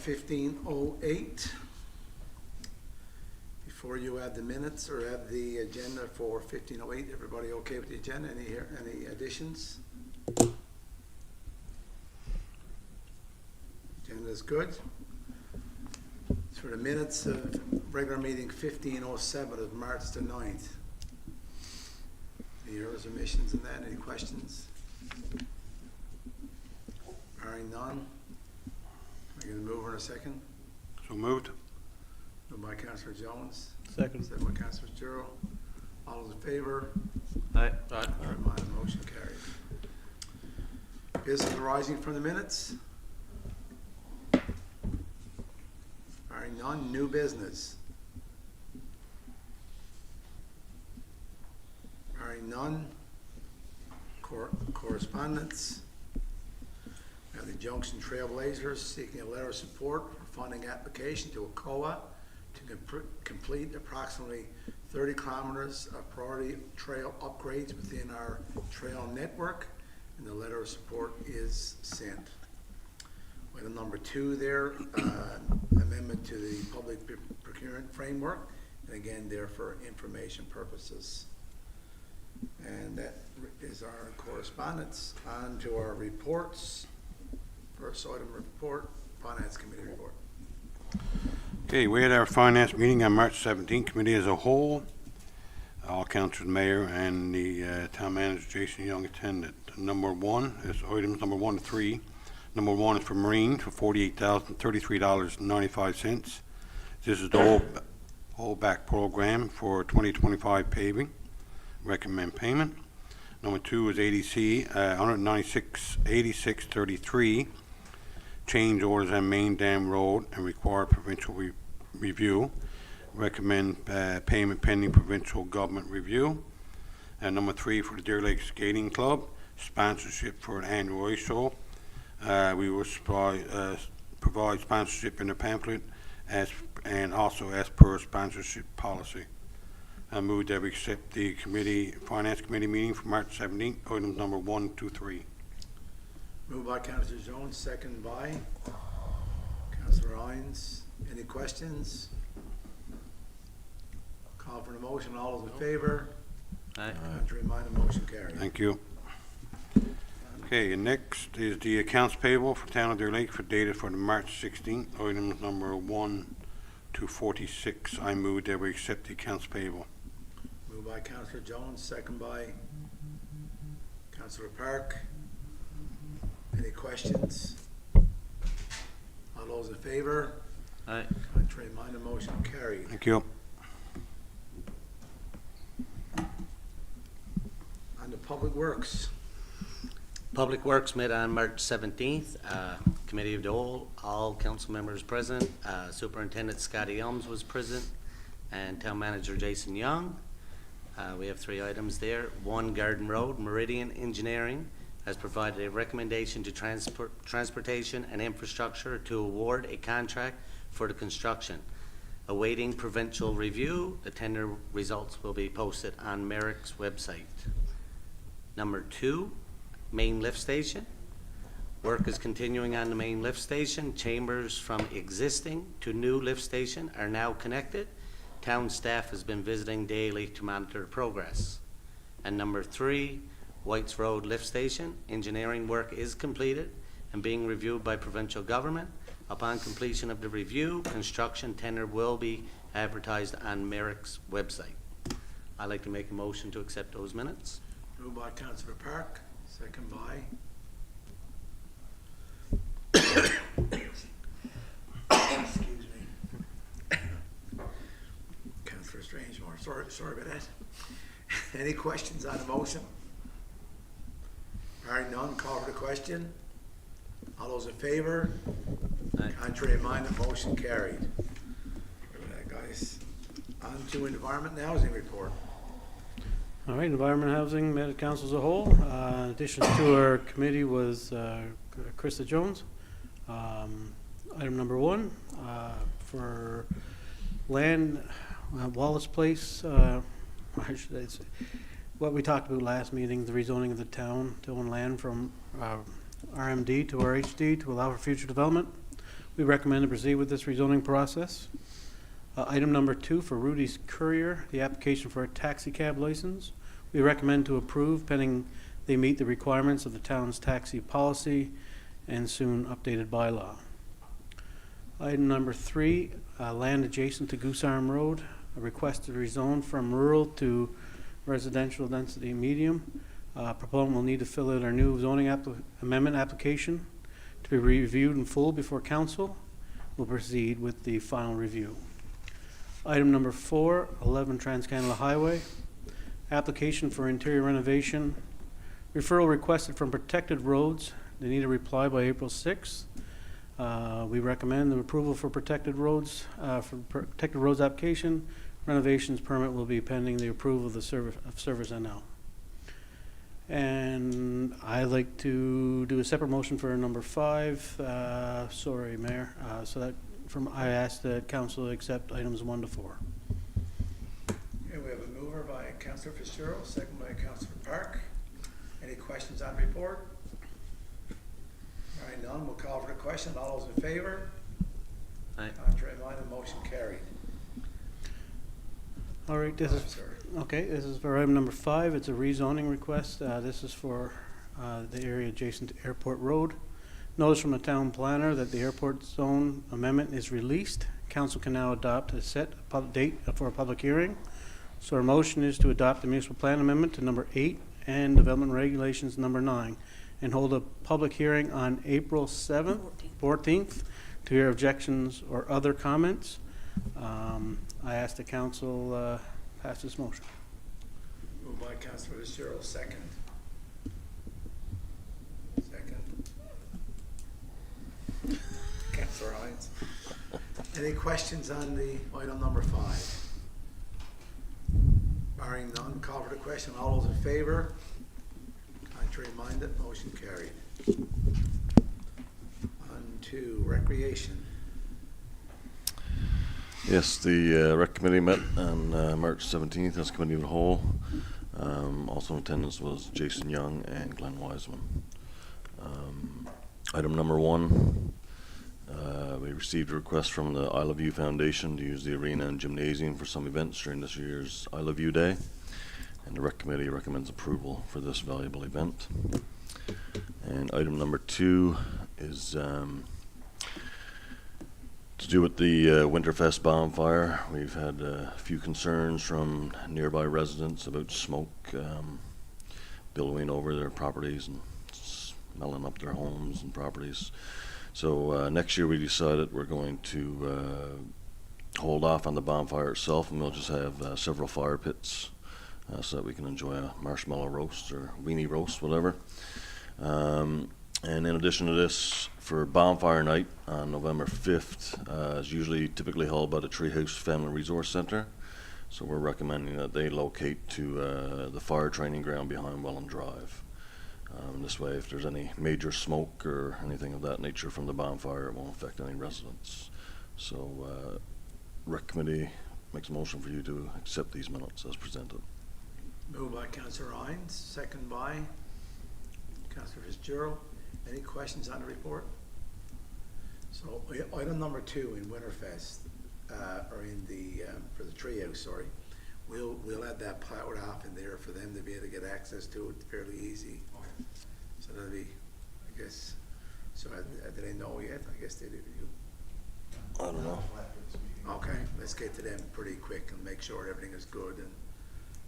15:08. Before you add the minutes or add the agenda for 15:08, everybody okay with the agenda? Any additions? Agenda is good. For the minutes of regular meeting 15:07 of March the 9th. Any errors, omissions in that? Any questions? Hearing none. Am I going to move in a second? So moved. Moved by Councillor Jones. Second. Second by Councillor Giroux. All those in favor? Aye. Contrary-minded, motion carried. Business arising from the minutes? Hearing none. New business? Hearing none. Correspondence? We have the Junction Trailblazers seeking a letter of support for funding application to ACOA to complete approximately 30 kilometers of priority trail upgrades within our trail network, and the letter of support is sent. Item number 2 there, amendment to the public procurement framework, and again there for information purposes. And that is our correspondence. On to our reports. First item report, Finance Committee report. Okay, we had our finance meeting on March 17th, committee as a whole. All councillors, mayor, and the town manager, Jason Young, attended. Number 1 is items number 1 to 3. Number 1 is for Marine for $48,033.95. This is the whole back program for 2025 paving. Recommend payment. Number 2 is ADC, 196.86.33. Change orders on Main Dam Road and require provincial review. Recommend payment pending provincial government review. And number 3 for the Deer Lake Skating Club, sponsorship for an annual ice show. We will provide sponsorship in the pamphlet and also as per sponsorship policy. I move that we accept the Finance Committee meeting for March 17th, items number 1, 2, 3. Moved by Councillor Jones, second by Councillor Hines. Any questions? Call for the motion. All those in favor? Aye. Contrary-minded, motion carried. Thank you. Okay, and next is the accounts payable for Town of Deer Lake for data for the March 16th, items number 1 to 46. I move that we accept the accounts payable. Moved by Councillor Jones, second by Councillor Park. Any questions? All those in favor? Aye. Contrary-minded, motion carried. Thank you. On to Public Works. Public Works met on March 17th. Committee of the whole, all council members present. Superintendent Scotty Elms was present, and Town Manager Jason Young. We have 3 items there. 1, Garden Road, Meridian Engineering has provided a recommendation to Transportation and Infrastructure to award a contract for the construction. Awaiting provincial review, the tender results will be posted on Merrick's website. Number 2, main lift station. Work is continuing on the main lift station. Chambers from existing to new lift station are now connected. Town staff has been visiting daily to monitor progress. And number 3, Whites Road lift station. Engineering work is completed and being reviewed by provincial government. Upon completion of the review, construction tender will be advertised on Merrick's website. I'd like to make a motion to accept those minutes. Moved by Councillor Park, second by excuse me, Councillor Strangemore. Sorry about that. Any questions on the motion? All right, none. Call for the question. All those in favor? Aye. Contrary-minded, motion carried. Look at that, guys. On to Environment and Housing report. All right, Environment Housing met at council as a whole. In addition to our committee was Krista Jones. Item number 1 for land, Wallace Place. I should say, what we talked about last meeting, the rezoning of the town to own land from RMD to RHD to allow for future development. We recommend to proceed with this rezoning process. Item number 2 for Rudy's Courier, the application for a taxi cab license. We recommend to approve pending they meet the requirements of the town's taxi policy and soon updated bylaw. Item number 3, land adjacent to Goose Arm Road, a request to rezone from rural to residential density medium. Proponent will need to fill out our new zoning amendment application to be reviewed in full before council. We'll proceed with the final review. Item number 4, 11 Trans-Canada Highway, application for interior renovation. Referral requested from Protected Roads. They need a reply by April 6th. We recommend the approval for Protected Roads application. Renovations permit will be pending the approval of the Service NL. And I'd like to do a separate motion for number 5. Sorry, Mayor. I ask the council to accept items 1 to 4. Okay, we have a mover by Councillor Fitzgerald, second by Councillor Park. Any questions on the report? All right, none. We'll call for the question. All those in favor? Aye. Contrary minded, motion carried. All right, this is for item number 5. It's a rezoning request. This is for the area adjacent to Airport Road. Notice from the town planner that the airport zone amendment is released. Council can now adopt a set date for a public hearing. So our motion is to adopt the municipal plan amendment to number 8 and development regulations number 9 and hold a public hearing on April 14th to hear objections or other comments. I ask the council pass this motion. Moved by Councillor Fitzgerald, second. Councillor Hines. Any questions on the item number 5? Barring none, call for the question. All those in favor? Contrary minded, motion carried. On to recreation. Yes, the rec committee met on March 17th as committee of the whole. Also in attendance was Jason Young and Glenn Wiseman. Item number 1, we received a request from the I Love You Foundation to use the arena and gymnasium for some events during this year's I Love You Day, and the rec committee recommends approval for this valuable event. And item number 2 is to do with the Winterfest bonfire. We've had a few concerns from nearby residents about smoke billowing over their properties and smelling up their homes and properties. So next year we decided we're going to hold off on the bonfire itself, and we'll just have several fire pits so that we can enjoy a marshmallow roast or weenie roast, whatever. And in addition to this, for bonfire night on November 5th, is usually typically held by the Treehouse Family Resource Center. So we're recommending that they locate to the fire training ground behind Welland Drive. This way, if there's any major smoke or anything of that nature from the bonfire, it won't affect any residents. So rec committee makes a motion for you to accept these minutes as presented. Moved by Councillor Hines, second by Councillor Fitzgerald. Any questions on the report? So item number 2 in Winterfest, or in the for the treehouse, sorry. We'll have that plowed off in there for them to be able to get access to it fairly easy. So that'll be, I guess. So do they know yet? I guess they do. I don't know. Okay, let's get to them pretty quick and make sure everything is good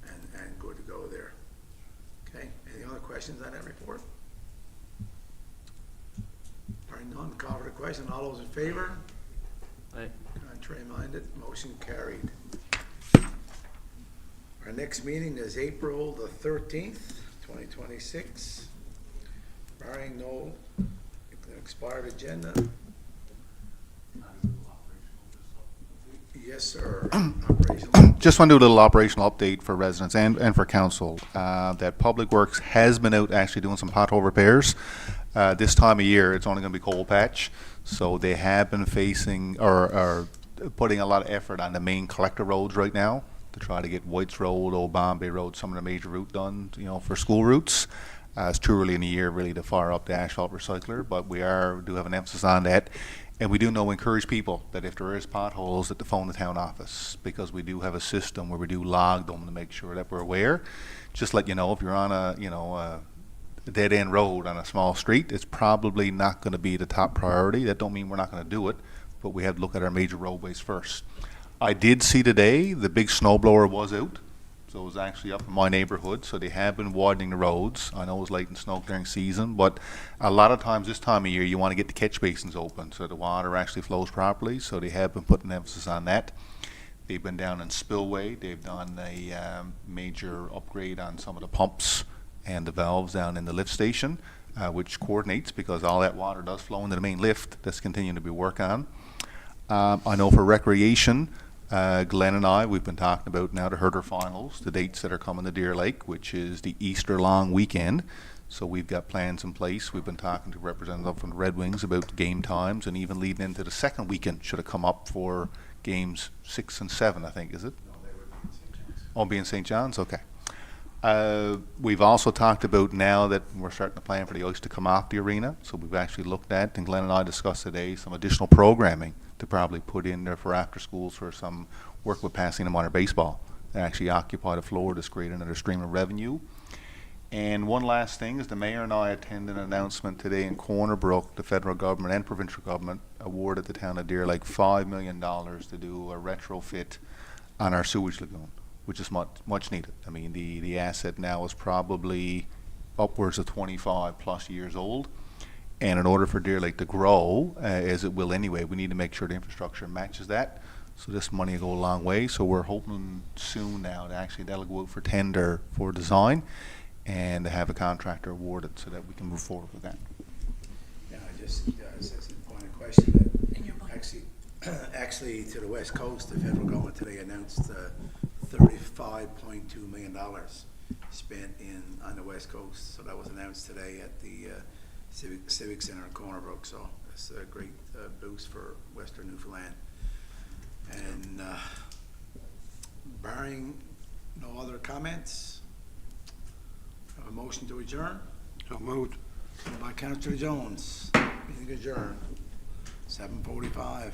and good to go there. Okay. Any other questions on that report? All right, none. Call for the question. All those in favor? Aye. Contrary minded, motion carried. Our next meeting is April the 13th, 2026. Barring no expired agenda. Yes, sir. Operational. Just want to do a little operational update for residents and for council. That Public Works has been out actually doing some pothole repairs. This time of year, it's only going to be cold patch, so they have been facing or putting a lot of effort on the main collector roads right now to try to get Whites Road, Old Bombay Road, some of the major route done, for school routes. It's too early in the year really to fire up the asphalt recycler, but we do have an emphasis on that. And we do know, encourage people that if there is potholes, that to phone the town office, because we do have a system where we do log them to make sure that we're aware. Just let you know, if you're on a dead end road on a small street, it's probably not going to be the top priority. That don't mean we're not going to do it, but we have to look at our major roadways first. I did see today the big snow blower was out, so it was actually up in my neighborhood, so they have been widening the roads. I know it was late in snow clearing season, but a lot of times this time of year you want to get the catch basins open so the water actually flows properly, so they have been putting emphasis on that. They've been down in Spillway. They've done a major upgrade on some of the pumps and the valves down in the lift station, which coordinates, because all that water does flow into the main lift. That's continuing to be worked on. I know for recreation, Glenn and I, we've been talking about now the Herder Finals, the dates that are coming to Deer Lake, which is the Easter long weekend. So we've got plans in place. We've been talking to representatives from the Red Wings about game times, and even leading into the second weekend should have come up for games 6 and 7, I think, is it? No, they would be in St. John's. Oh, be in St. John's? Okay. We've also talked about now that we're starting to plan for the ice to come off the arena. So we've actually looked at, and Glenn and I discussed today, some additional programming to probably put in there for after schools for some work with passing them on our baseball. They actually occupy the floor to create another stream of revenue. And one last thing is the mayor and I attended an announcement today in Corner Brook. The federal government and provincial government awarded the town of Deer Lake $5 million to do a retrofit on our sewage lagoon, which is much needed. I mean, the asset now is probably upwards of 25 plus years old. And in order for Deer Lake to grow, as it will anyway, we need to make sure the infrastructure matches that. So this money will go a long way. So we're hoping soon now to actually that'll go out for tender for design and to have a contractor awarded so that we can move forward with that. Yeah, I just, as a point of question, that actually to the West Coast, the federal government today announced $35.2 million spent on the West Coast. So that was announced today at the Civic Center in Corner Brook. So it's a great boost for Western Newfoundland. And barring no other comments, have a motion to adjourn. So moved. By Councilor Jones. Meeting adjourned. 7:45.